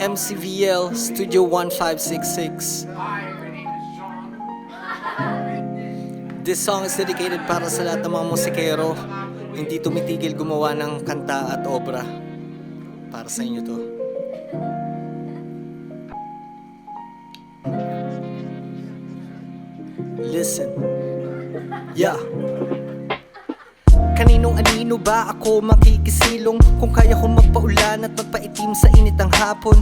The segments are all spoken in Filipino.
MCVL Studio 1566. This song is dedicated para sa lahat ng mga musikero hindi tumitigil gumawa ng kanta at obra. Para sa inyo to. Listen. Yeah. Kaninong anino ba ako makikisilong? Kung kaya ko magpaulan at magpaitim sa init ng hapon.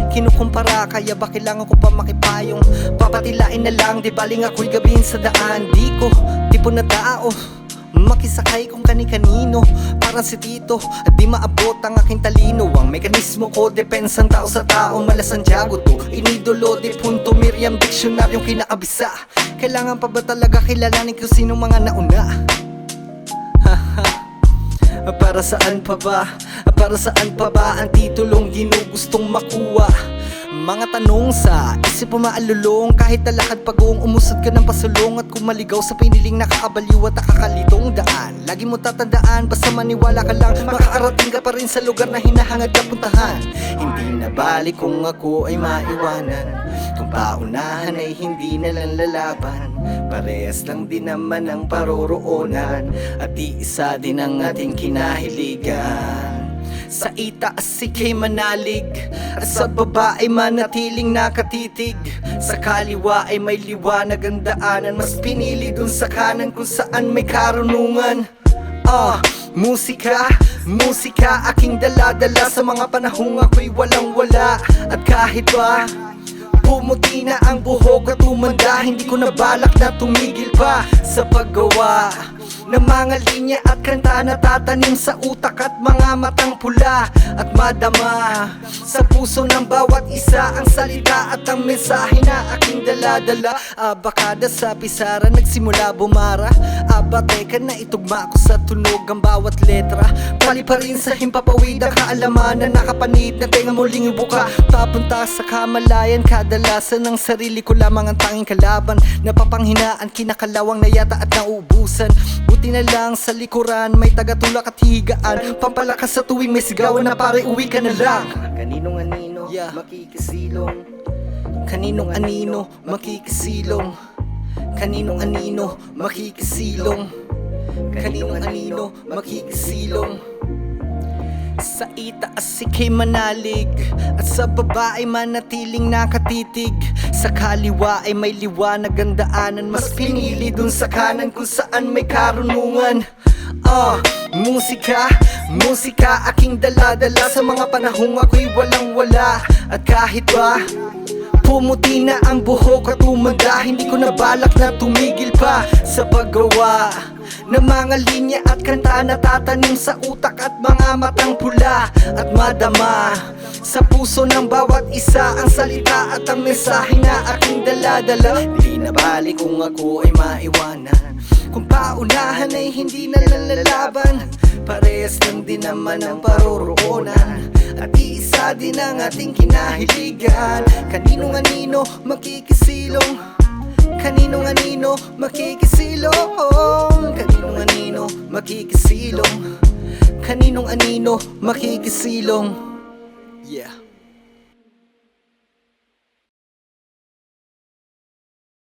Kinukumpara kaya ba kailangan ko pa makipayong? Papatilain na lang, di baling ako'y gabihin sa daan. Di ko tipo na tao makisakay kung kani-kanino. Parang si Tito at di maabot ang aking talino. Ang mekanismo ko depensang tao sa tao. Mala Santiago to, inidolo di punto Miriam diksyonaryong kinakabisa. Kailangan pa ba talaga kilalanin kung sinong mga nauna? Para saan pa ba? Para saan pa ba ang titulong ginugustong makuha? Mga tanong sa isip umaalulong. Kahit talakad pagong umusad ka ng pasulong. At kung maligaw sa piniling nakakabaliw at nakakalitong daan, lagi mo tatandaan, basta maniwala ka lang, makakarating ka pa rin sa lugar na hinahangad ka puntahan. Hindi na balik kung ako ay maiwanan, kung paunahan ay hindi na lang lalaban. Parehas lang din naman ang paroroonan, at iisa din ang ating kinahiligan. Sa itaas ika'y manalig, at sa baba ay manatiling nakatitig. Sa kaliwa ay may liwanag ang daanan, mas pinili dun sa kanan kung saan may karunungan. Musika, musika aking dala-dala sa mga panahong ako'y walang-wala. At kahit ba pumuti na ang buhok at tumanda, hindi ko na balak na tumigil pa sa paggawa ng mga linya at kanta na tatanim sa utak at mga matang pula. At madama sa puso ng bawat isa ang salita at ang mensahe na aking dala-dala. Abakada sa pisara nagsimula bumara. Teka na itugma ko sa tunog ang bawat letra. Pali pa rin sa himpapawid ang kaalaman na nakapanid na tenga muling ibuka. Papunta sa kamalayan, kadalasan ng sarili ko lamang ang tanging kalaban. Napapanghinaan, kinakalawang na yata at nauubusan. Buti na lang sa likuran may tagatulak at higaan, pampalakas sa tuwing may sigawan na pare uwi ka na lang. Kaninong anino makikisilong? Kaninong anino makikisilong? Kaninong anino makikisilong? Kaninong anino makikisilong? Sa itaas ika'y manalig, at sa baba ay manatiling nakatitig. Sa kaliwa ay may liwanag ang daanan, mas pinili dun sa kanan kung saan may karunungan. Musika, musika aking dala-dala sa mga panahong ako'y walang-wala. At kahit ba pumuti na ang buhok at tumanda, hindi ko na balak na tumigil pa sa paggawa ng mga linya at kanta na tatanim sa utak at mga matang pula. At madama sa puso ng bawat isa ang salita at ang mensahe na aking dala-dala. Di na balik kung ako ay maiwanan, kung paunahan ay hindi na lalaban. Parehas lang din naman ang paroroonan, at iisa din ang ating kinahiligan. Kaninong anino makikisilong? Kaninong anino makikisilong? Kaninong anino makikisilong? Kaninong anino makikisilong? Yeah.